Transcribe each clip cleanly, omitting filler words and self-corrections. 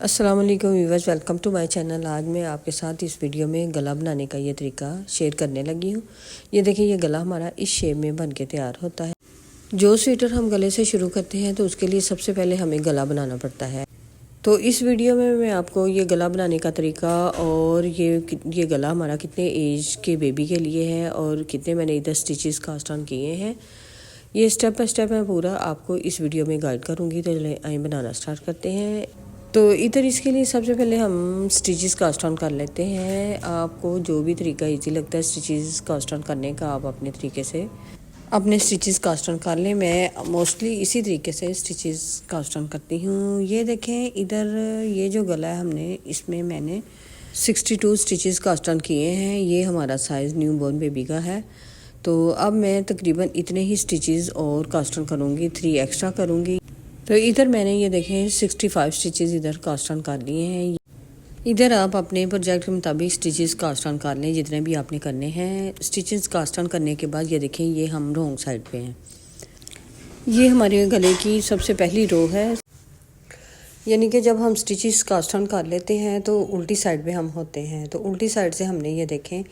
अस्सलाम वालेकुम viewers, welcome to my channel. आज मैं आपके साथ इस वीडियो में गला बनाने का ये तरीका शेयर करने लगी हूँ। ये देखिए, ये गला हमारा इस शेप में बन के तैयार होता है। जो स्वेटर हम गले से शुरू करते हैं तो उसके लिए सबसे पहले हमें गला बनाना पड़ता है। तो इस वीडियो में मैं आपको ये गला बनाने का तरीका और ये गला हमारा कितने एज के बेबी के लिए है और कितने मैंने इधर स्टिचेस कास्ट ऑन किए हैं, ये स्टेप बाय स्टेप मैं पूरा आपको इस वीडियो में गाइड करूँगी। तो चलिए आइए बनाना स्टार्ट करते हैं। तो इधर इसके लिए सबसे पहले हम स्टिचेस कास्ट ऑन कर लेते हैं। आपको जो भी तरीका इजी लगता है स्टिचेस कास्ट ऑन करने का, आप अपने तरीके से अपने स्टिचेस कास्ट ऑन कर लें। मैं मोस्टली इसी तरीके से स्टिचेस कास्ट ऑन करती हूँ। ये देखें, इधर ये जो गला है हमने इसमें मैंने 62 स्टिचेस कास्ट ऑन किए हैं। ये हमारा साइज़ न्यू बॉर्न बेबी का है। तो अब मैं तकरीबन इतने ही स्टिचेस और कास्ट ऑन करूँगी, 3 एक्स्ट्रा करूँगी। तो इधर मैंने ये देखें 65 स्टिचेस इधर कास्ट ऑन कर लिए हैं। इधर आप अपने प्रोजेक्ट के मुताबिक स्टिचेस कास्ट ऑन कर लें जितने भी आपने करने हैं। स्टिचेस कास्ट ऑन करने के बाद ये देखें, ये हम रॉन्ग साइड पे हैं। ये हमारे गले की सबसे पहली रो है, यानी कि जब हम स्टिचेस कास्ट ऑन कर लेते हैं तो उल्टी साइड पे हम होते हैं। तो उल्टी साइड से हमने ये देखें,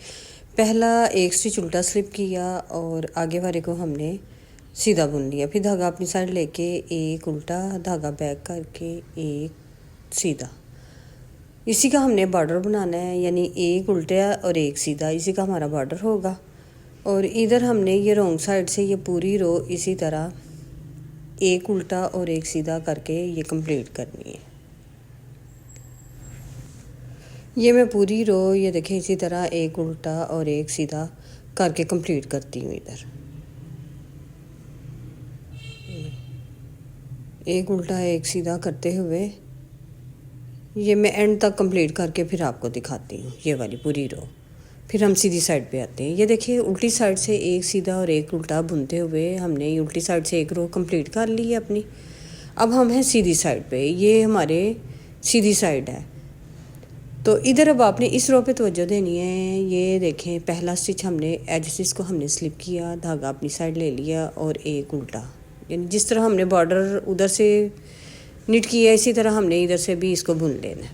पहला एक स्टिच उल्टा स्लिप किया और आगे वाले को हमने सीधा बुन लिया। फिर धागा अपनी साइड लेके एक उल्टा धागा बैक करके एक सीधा, इसी का हमने बॉर्डर बनाना है। यानी एक उल्टा और एक सीधा, इसी का हमारा बॉर्डर होगा। और इधर हमने ये रॉन्ग साइड से ये पूरी रो इसी तरह एक उल्टा और एक सीधा करके ये कंप्लीट करनी है। ये मैं पूरी रो ये देखें इसी तरह एक उल्टा और एक सीधा करके कंप्लीट करती हूँ। इधर एक उल्टा एक सीधा करते हुए ये मैं एंड तक कंप्लीट करके फिर आपको दिखाती हूँ ये वाली पूरी रो। फिर हम सीधी साइड पे आते हैं। ये देखिए, उल्टी साइड से एक सीधा और एक उल्टा बुनते हुए हमने ये उल्टी साइड से एक रो कंप्लीट कर ली है अपनी। अब हम हैं सीधी साइड पे, ये हमारे सीधी साइड है। तो इधर अब आपने इस रो पे तवज्जो देनी है। ये देखें, पहला स्टिच हमने एजेस को हमने स्लिप किया, धागा अपनी साइड ले लिया और एक उल्टा, यानी जिस तरह हमने बॉर्डर उधर से निट किया इसी तरह हमने इधर से भी इसको बुन लेना है।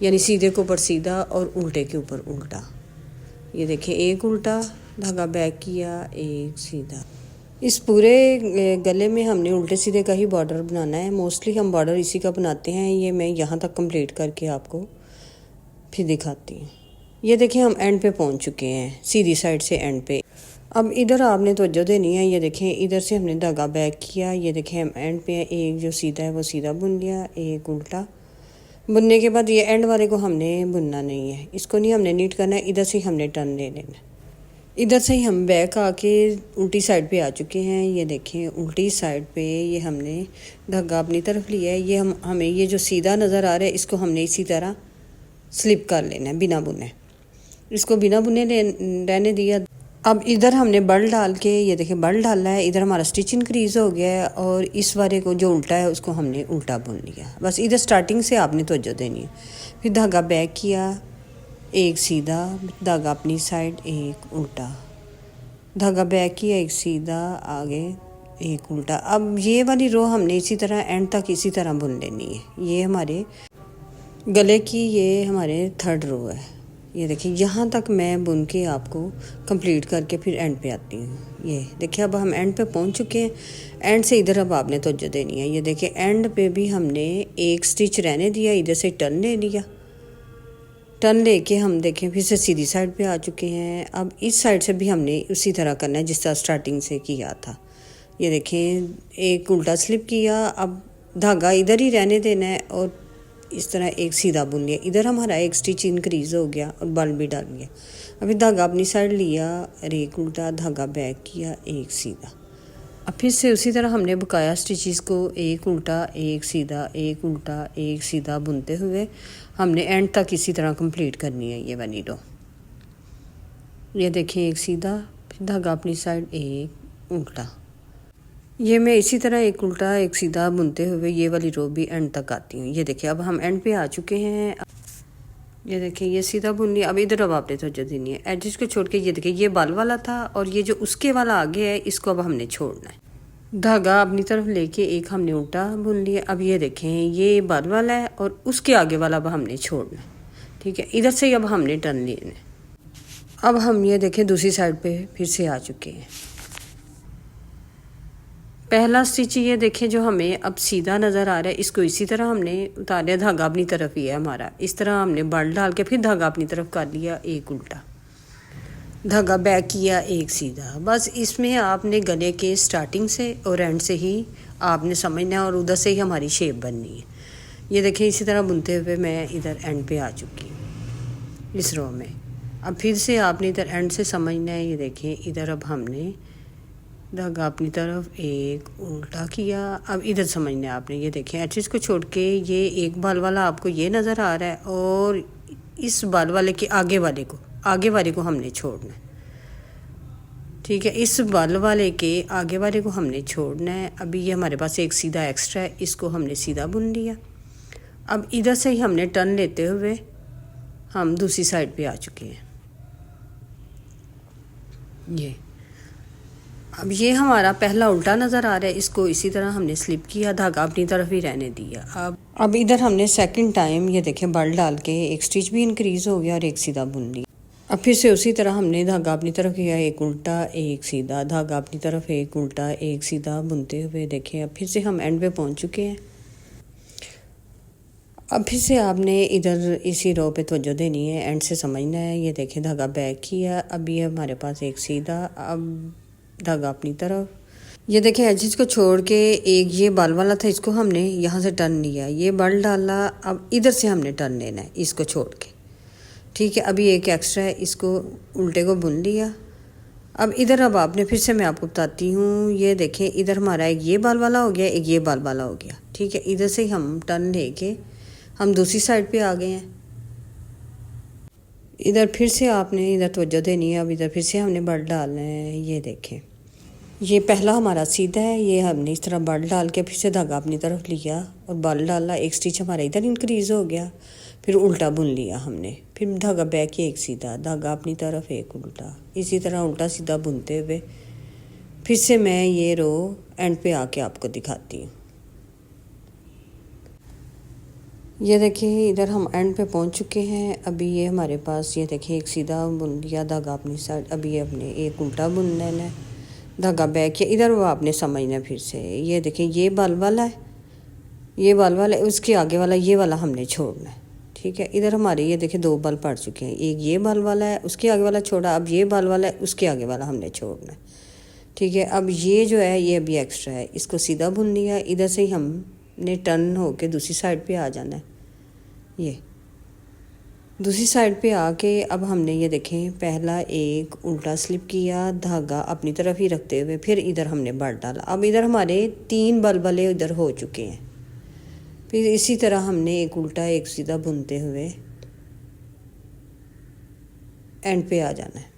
यानी सीधे के ऊपर सीधा और उल्टे के ऊपर उल्टा। ये देखें, एक उल्टा धागा बैक किया, एक सीधा। इस पूरे गले में हमने उल्टे सीधे का ही बॉर्डर बनाना है। मोस्टली हम बॉर्डर इसी का बनाते हैं। ये मैं यहाँ तक कंप्लीट करके आपको फिर दिखाती हूँ। ये देखिए, हम एंड पे पहुँच चुके हैं, सीधी साइड से एंड पे। अब इधर आपने तवज्जो देनी है। ये देखें, इधर से हमने धागा बैक किया, ये देखें हम एंड पे एक जो सीधा है वो सीधा बुन लिया, एक उल्टा। बुनने के बाद ये एंड वाले को हमने बुनना नहीं है, इसको नहीं हमने नीट करना है, इधर से ही हमने टर्न ले लेना। इधर से ही हम बैक आके उल्टी साइड पे आ चुके हैं। ये देखें, उल्टी साइड पे ये हमने धागा अपनी तरफ लिया है। ये हमें ये जो सीधा नज़र आ रहा है इसको हमने इसी तरह स्लिप कर लेना है बिना बुने। इसको बिना बुने रहने दिया। अब इधर हमने बल डाल के ये देखें बल डाला है। इधर हमारा स्टिच इंक्रीज़ हो गया है और इस वाले को जो उल्टा है उसको हमने उल्टा बुन लिया। बस इधर स्टार्टिंग से आपने तवज्जो देनी है। फिर धागा बैक किया, एक सीधा, धागा अपनी साइड, एक उल्टा, धागा बैक किया, एक सीधा, आगे एक उल्टा। अब ये वाली रो हमने इसी तरह एंड तक इसी तरह बुन लेनी है। ये हमारे गले की ये हमारे थर्ड रो है। ये देखिए, यहाँ तक मैं बुन के आपको कंप्लीट करके फिर एंड पे आती हूँ। ये देखिए, अब हम एंड पे पहुँच चुके हैं। एंड से इधर अब आपने तवज्जो देनी है। ये देखिए, एंड पे भी हमने एक स्टिच रहने दिया, इधर से टर्न ले लिया। टर्न लेके हम देखें फिर से सीधी साइड पे आ चुके हैं। अब इस साइड से भी हमने उसी तरह करना है जिस तरह स्टार्टिंग से किया था। ये देखें, एक उल्टा स्लिप किया, अब धागा इधर ही रहने देना है और इस तरह एक सीधा बुन लिया। इधर हमारा एक स्टिच इंक्रीज़ हो गया और बल भी डाल लिया। अभी धागा अपनी साइड लिया और एक उल्टा, धागा बैक किया, एक सीधा। अब फिर से उसी तरह हमने बकाया स्टिचेस को एक उल्टा एक सीधा, एक उल्टा एक सीधा बुनते हुए हमने एंड तक इसी तरह कंप्लीट करनी है ये वाली रो। ये देखिए, एक सीधा, फिर धागा अपनी साइड, एक उल्टा। ये मैं इसी तरह एक उल्टा एक सीधा बुनते हुए ये वाली रो भी एंड तक आती हूँ। ये देखिए, अब हम एंड पे आ चुके हैं। ये देखिए, ये सीधा बुन लिया। अब इधर अब आपने तवज्जो देनी है, एजेस को छोड़ के। ये देखिए, ये बाल वाला था और ये जो उसके वाला आगे है इसको अब हमने छोड़ना है। धागा अपनी तरफ लेके एक हमने उल्टा बुन लिया। अब ये देखें, ये बाल वाला है और उसके आगे वाला अब हमने छोड़ना है। ठीक है, इधर से अब हमने टर्न लेना है। अब हम ये देखें दूसरी साइड पे फिर से आ चुके हैं। पहला स्टिच ये देखें जो हमें अब सीधा नज़र आ रहा है, इसको इसी तरह हमने उतारा, धागा अपनी तरफ ही है हमारा। इस तरह हमने बल डाल के फिर धागा अपनी तरफ कर लिया, एक उल्टा धागा बैक किया, एक सीधा। बस इसमें आपने गले के स्टार्टिंग से और एंड से ही आपने समझना है और उधर से ही हमारी शेप बननी है। ये देखें इसी तरह बुनते हुए मैं इधर एंड पे आ चुकी हूँ इस रो में। अब फिर से आपने इधर एंड से समझना है। ये देखें इधर अब हमने धागा अपनी तरफ एक उल्टा किया। अब इधर समझना है आपने। ये देखें एचेस को छोड़ के ये एक बाल वाला आपको ये नज़र आ रहा है और इस बाल वाले के आगे वाले को हमने छोड़ना है। ठीक है, इस बाल वाले के आगे वाले को हमने छोड़ना है। अभी ये हमारे पास एक सीधा एक्स्ट्रा है, इसको हमने सीधा बुन लिया। अब इधर से ही हमने टर्न लेते हुए हम दूसरी साइड पे आ चुके हैं। ये अब ये हमारा पहला उल्टा नज़र आ रहा है, इसको इसी तरह हमने स्लिप किया, धागा अपनी तरफ ही रहने दिया। अब इधर हमने सेकंड टाइम ये देखें बल डाल के एक स्टिच भी इंक्रीज़ हो गया और एक सीधा बुन लिया। अब फिर से उसी तरह हमने धागा अपनी तरफ किया, एक उल्टा एक सीधा, धागा अपनी तरफ एक उल्टा एक सीधा बुनते हुए देखें। अब फिर से हम एंड पे पहुंच चुके हैं। अब फिर से आपने इधर इसी रो पे तवज्जो देनी है, एंड से समझना है। ये देखें धागा बैक किया, अब ये हमारे पास एक सीधा, अब धागा अपनी तरफ। ये देखें एजेस को छोड़ के एक ये बाल वाला था, इसको हमने यहाँ से टर्न लिया, ये बल डाला। अब इधर से हमने टर्न लेना है इसको छोड़ के। ठीक है, अभी एक एक्स्ट्रा है, इसको उल्टे को बुन लिया। अब इधर अब आपने फिर से मैं आपको बताती हूँ। ये देखें इधर हमारा एक ये बाल वाला हो गया, एक ये बाल वाला हो गया। ठीक है, इधर से हम टर्न लेके हम दूसरी साइड पे आ गए हैं। इधर फिर से आपने इधर तवज्जो देनी है। अब इधर फिर से हमने बल डालना है। ये देखें ये पहला हमारा सीधा है, ये हमने इस तरह बल डाल के फिर से धागा अपनी तरफ लिया और बल डाला, एक स्टिच हमारा इधर इंक्रीज़ हो गया, फिर उल्टा बुन लिया हमने, फिर धागा बैक एक सीधा, धागा अपनी तरफ एक उल्टा, इसी तरह उल्टा सीधा बुनते हुए फिर से मैं ये रो एंड पे आके आपको दिखाती हूँ। ये देखिए इधर हम एंड पे पहुँच चुके हैं। अभी ये हमारे पास ये देखिए एक सीधा बुन लिया, धागा अपनी साइड, अभी अपने एक उल्टा बुन लेना है, धागा बैक किया, इधर वो आपने समझना है। फिर से ये देखें ये बाल वाला है, ये बाल वाला है, उसके आगे वाला ये वाला हमने छोड़ना है। ठीक है, इधर हमारे ये देखें दो बाल पड़ चुके हैं, एक ये बाल वाला है, उसके आगे वाला छोड़ा, अब ये बाल वाला है, उसके आगे वाला हमने छोड़ना है। ठीक है, अब ये जो है ये अभी एक्स्ट्रा है, इसको सीधा बुन लिया। इधर से ही हमने टर्न होके दूसरी साइड पे आ जाना है। ये दूसरी साइड पे आके अब हमने ये देखें पहला एक उल्टा स्लिप किया, धागा अपनी तरफ ही रखते हुए फिर इधर हमने बल डाला। अब इधर हमारे 3 बल वाले इधर हो चुके हैं। फिर इसी तरह हमने एक उल्टा एक सीधा बुनते हुए एंड पे आ जाना है।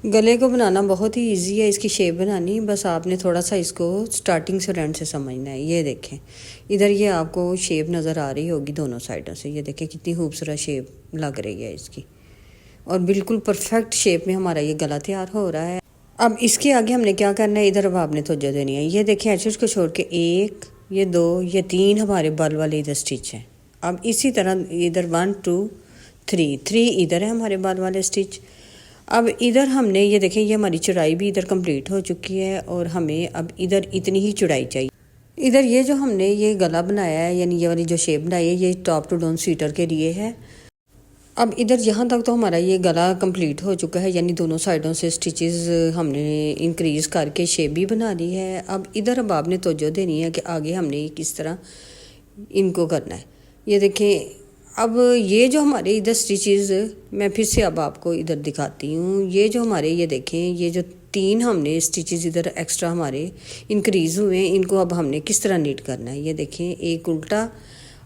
गले को बनाना बहुत ही इजी है, इसकी शेप बनानी, बस आपने थोड़ा सा इसको स्टार्टिंग से और एंड से समझना है। ये देखें इधर ये आपको शेप नज़र आ रही होगी दोनों साइडों से। ये देखें कितनी खूबसूरत शेप लग रही है इसकी, और बिल्कुल परफेक्ट शेप में हमारा ये गला तैयार हो रहा है। अब इसके आगे हमने क्या करना है, इधर अब आपने तवज्जो देनी है। ये देखें एचेस को छोड़ के एक, ये 2, ये 3 हमारे बल वाले इधर स्टिच हैं। अब इसी तरह इधर 1 2 3 इधर है हमारे बल वाले स्टिच। अब इधर हमने ये देखें ये हमारी चौड़ाई भी इधर कंप्लीट हो चुकी है और हमें अब इधर इतनी ही चौड़ाई चाहिए। इधर ये जो हमने ये गला बनाया है, यानी ये वाली जो शेप बनाई है, ये टॉप टू डाउन स्वेटर के लिए है। अब इधर यहाँ तक तो हमारा ये गला कंप्लीट हो चुका है, यानी दोनों साइडों से स्टिचेस हमने इंक्रीज़ करके शेप भी बना ली है। अब इधर अब आपने तवज्जो देनी है कि आगे हमने किस तरह इनको करना है। ये देखें अब ये जो हमारे इधर स्टिचेस, मैं फिर से अब आपको इधर दिखाती हूँ। ये जो हमारे ये देखें ये जो 3 हमने स्टिचेस इधर एक्स्ट्रा हमारे इंक्रीज़ हुए हैं, इनको अब हमने किस तरह नीट करना है। ये देखें एक उल्टा,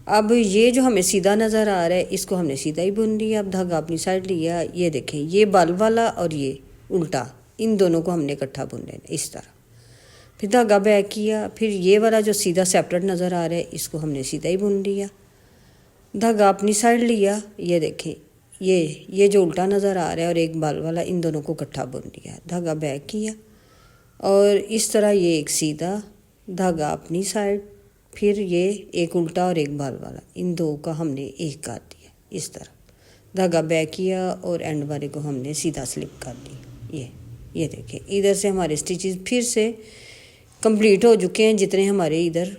अब ये जो हमें सीधा नज़र आ रहा है इसको हमने सीधा ही बुन लिया। अब धागा अपनी साइड लिया, ये देखें ये बल वाला और ये उल्टा, इन दोनों को हमने इकट्ठा बुन लेना इस तरह। फिर धागा बैक किया, फिर ये वाला जो सीधा सेपरेट नज़र आ रहा है इसको हमने सीधा ही बुन लिया, धागा अपनी साइड लिया। ये देखें ये जो उल्टा नज़र आ रहा है और एक बाल वाला, इन दोनों को इकट्ठा बुन लिया, धागा बैक किया और इस तरह ये एक सीधा धागा अपनी साइड, फिर ये एक उल्टा और एक बाल वाला, इन दो का हमने एक काट दिया। इस तरह धागा बैक किया और एंड वाले को हमने सीधा स्लिप कर दी। ये देखें, इधर से हमारे स्टिचेस फिर से कंप्लीट हो चुके हैं जितने हमारे इधर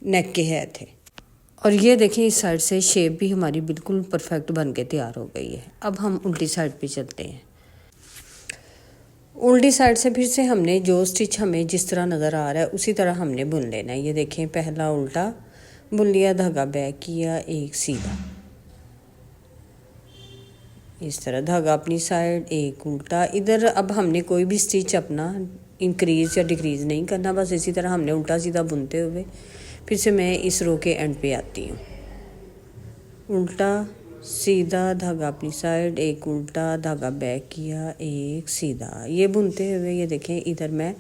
नेक के है थे। और ये देखें, इस साइड से शेप भी हमारी बिल्कुल परफेक्ट बन के तैयार हो गई है। अब हम उल्टी साइड पे चलते हैं। उल्टी साइड से फिर से हमने जो स्टिच हमें जिस तरह नज़र आ रहा है उसी तरह हमने बुन लेना है। ये देखें, पहला उल्टा बुन लिया, धागा बैक किया, एक सीधा, इस तरह धागा अपनी साइड, एक उल्टा। इधर अब हमने कोई भी स्टिच अपना इंक्रीज़ या डिक्रीज़ नहीं करना, बस इसी तरह हमने उल्टा सीधा बुनते हुए फिर से मैं इस रो के एंड पे आती हूँ। उल्टा सीधा, धागा अपनी साइड, एक उल्टा, धागा बैक किया, एक सीधा, ये बुनते हुए ये देखें इधर मैं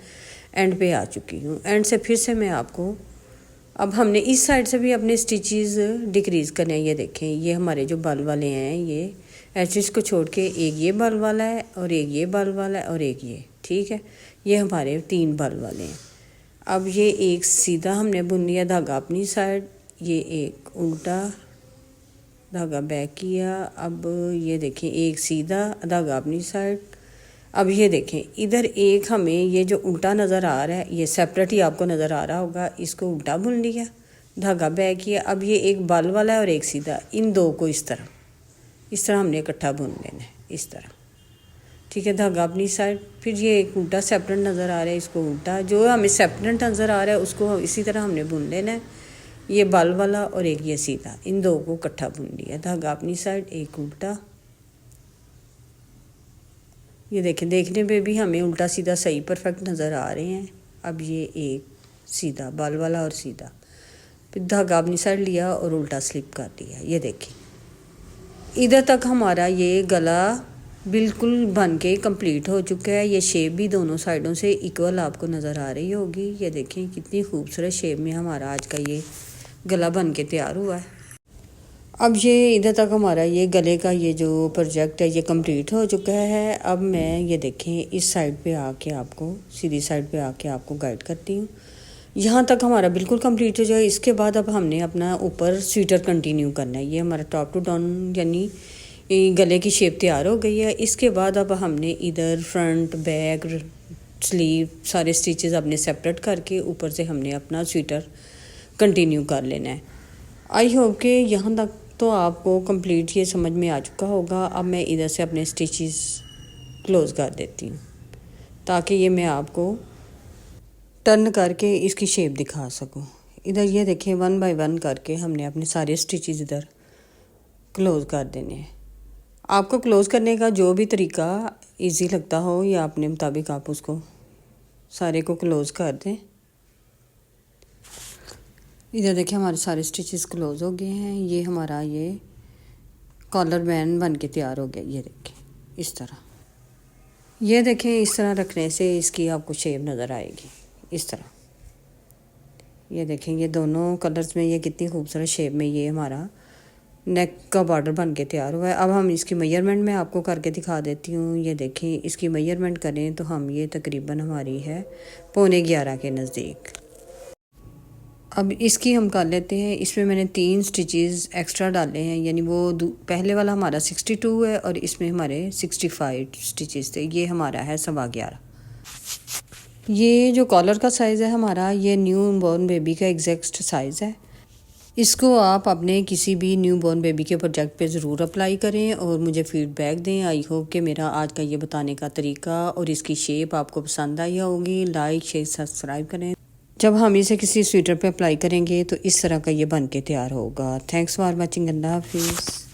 एंड पे आ चुकी हूँ। एंड से फिर से मैं आपको, अब हमने इस साइड से भी अपने स्टिचेस डिक्रीज़ करने हैं। ये देखें, ये हमारे जो बाल वाले हैं, ये एचेस को छोड़ के एक ये बाल वाला है और एक ये बाल वाला है और एक ये, ठीक है, ये हमारे 3 बाल वाले हैं। अब ये एक सीधा हमने बुन लिया, धागा अपनी साइड, ये एक उल्टा, धागा बैक किया। अब ये देखें, एक सीधा, धागा अपनी साइड। अब ये देखें, इधर एक हमें ये जो उल्टा नज़र आ रहा है, ये सेपरेट ही आपको नज़र आ रहा होगा, इसको उल्टा बुन लिया, धागा बैक किया। अब ये एक बाल वाला है और एक सीधा, इन दो को इस तरह हमने इकट्ठा बुन लेना है, इस तरह, ठीक है, धागा अपनी साइड। फिर ये एक उल्टा सेपरेट नज़र आ रहा है, इसको उल्टा, जो हमें सेपरेट नज़र आ रहा है उसको इसी तरह हमने बुन लेना है। ये बाल वाला और एक ये सीधा, इन दो को इकट्ठा बुन लिया, धागा अपनी साइड, एक उल्टा। ये देखें, देखने पे भी हमें उल्टा सीधा सही परफेक्ट नज़र आ रहे हैं। अब ये एक सीधा, बाल वाला और सीधा, फिर धागा अपनी साइड लिया और उल्टा स्लिप कर दिया। ये देखें, इधर तक हमारा ये गला बिल्कुल बन के कंप्लीट हो चुका है। ये शेप भी दोनों साइडों से इक्वल आपको नज़र आ रही होगी। ये देखें, कितनी खूबसूरत शेप में हमारा आज का ये गला बन के तैयार हुआ है। अब ये इधर तक हमारा ये गले का ये जो प्रोजेक्ट है ये कंप्लीट हो चुका है। अब मैं ये देखें इस साइड पे आके आपको, सीधी साइड पे आके आपको गाइड करती हूँ। यहाँ तक हमारा बिल्कुल कंप्लीट हो जाए। इसके बाद अब हमने अपना ऊपर स्वेटर कंटिन्यू करना है। ये हमारा टॉप टू डाउन यानी गले की शेप तैयार हो गई है। इसके बाद अब हमने इधर फ्रंट, बैक, स्लीव सारे स्टिचेस अपने सेपरेट करके ऊपर से हमने अपना स्वेटर कंटिन्यू कर लेना है। आई होप कि यहाँ तक तो आपको कंप्लीट ये समझ में आ चुका होगा। अब मैं इधर से अपने स्टिचेस क्लोज़ कर देती हूँ ताकि ये मैं आपको टर्न करके इसकी शेप दिखा सकूं। इधर ये देखें, 1 बाय 1 करके हमने अपने सारे स्टिचेस इधर क्लोज़ कर देने हैं। आपको क्लोज़ करने का जो भी तरीका इजी लगता हो या अपने मुताबिक आप उसको सारे को क्लोज़ कर दें। इधर देखिए, हमारे सारे स्टिचेस क्लोज़ हो गए हैं। ये हमारा ये कॉलर बैंड बन के तैयार हो गया। ये देखें इस तरह, ये देखें इस तरह रखने से इसकी आपको शेप नज़र आएगी इस तरह। ये देखें, ये दोनों कलर्स में ये कितनी खूबसूरत शेप में ये हमारा नेक का बॉर्डर बन के तैयार हुआ है। अब हम इसकी मेजरमेंट में आपको करके दिखा देती हूँ। ये देखें, इसकी मेजरमेंट करें तो हम ये तकरीबन हमारी है 11:15 के नज़दीक। अब इसकी हम कर लेते हैं। इसमें मैंने 3 स्टिचेस एक्स्ट्रा डाले हैं, यानी वो पहले वाला हमारा 62 है और इसमें हमारे 65 स्टिचेस थे। ये हमारा है 11.25। ये जो कॉलर का साइज़ है हमारा, ये न्यू बॉर्न बेबी का एग्जैक्ट साइज़ है। इसको आप अपने किसी भी न्यू बॉर्न बेबी के प्रोजेक्ट पे ज़रूर अप्लाई करें और मुझे फ़ीडबैक दें। आई होप कि मेरा आज का ये बताने का तरीका और इसकी शेप आपको पसंद आई होगी। लाइक, शेयर, सब्सक्राइब करें। जब हम इसे किसी स्वेटर पे अप्लाई करेंगे तो इस तरह का ये बन के तैयार होगा। Thanks for watching. अल्लाह हाफिज़।